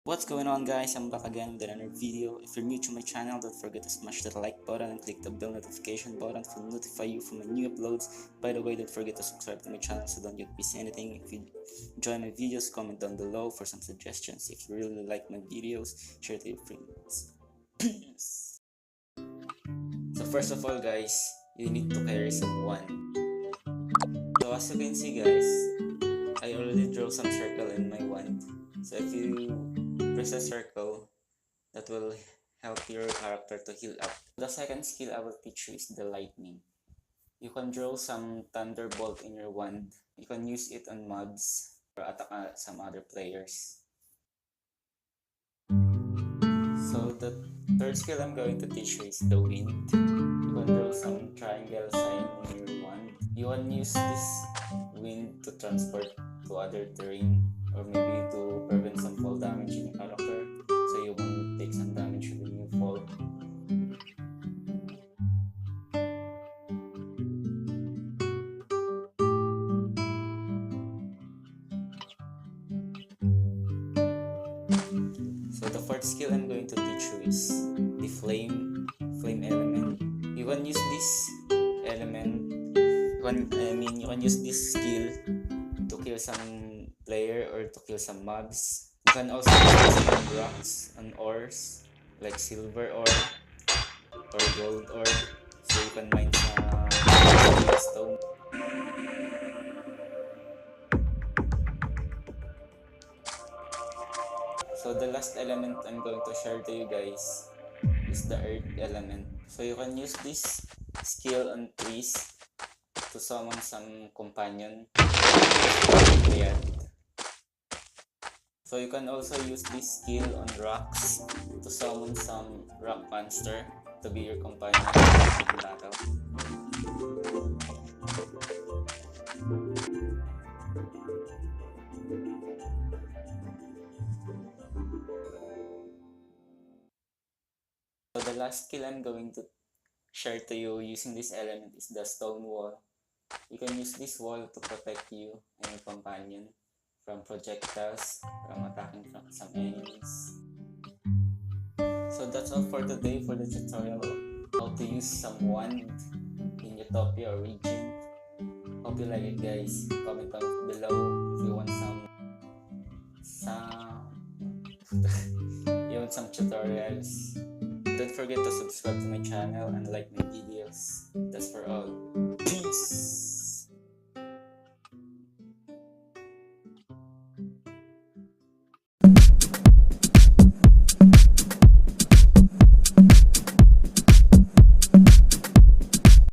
What's going on, guys? I'm back again with another video. If you're new to my channel, don't forget to smash that like button and click the bell notification button to notify you from my new uploads. By the way, don't forget to subscribe to my channel so don't miss anything. If you enjoy my videos, comment down below for some suggestions. If you really like my videos, share to your friends. Peace! So first of all, guys, you need to carry some wand. So as you can see, guys, I already drew some circle in my wand. So if you press a circle, that will help your character to heal up. The second skill I will teach you is the lightning. You can draw some thunderbolt in your wand. You can use it on mobs or attack some other players. So the third skill I'm going to teach you is the wind. You can draw some triangle sign in your wand. You can use this wind to transport to other terrain or maybe to prevent some fall damage in your character so you won't take some damage when you fall. So the fourth skill I'm going to teach you is the flame element. You can use this element. You can use this skill to kill some player or to kill some mobs. You can also use this on rocks, on ores like silver ore or gold ore. So you can mine some stone. So the last element I'm going to share to you guys is the earth element. So you can use this skill on trees to summon some companion. So you can also use this skill on rocks to summon some rock monster to be your companion in battle. So the last skill I'm going to share to you using this element is the stone wall. You can use this wall to protect you and your companion from projectiles, from attacking from some enemies. So that's all for today for the tutorial how to use some wand in Utopia Orgin. Hope you like it, guys. Comment down below if you want some tutorials. Don't forget to subscribe to my channel and like my videos. That's for all. Peace!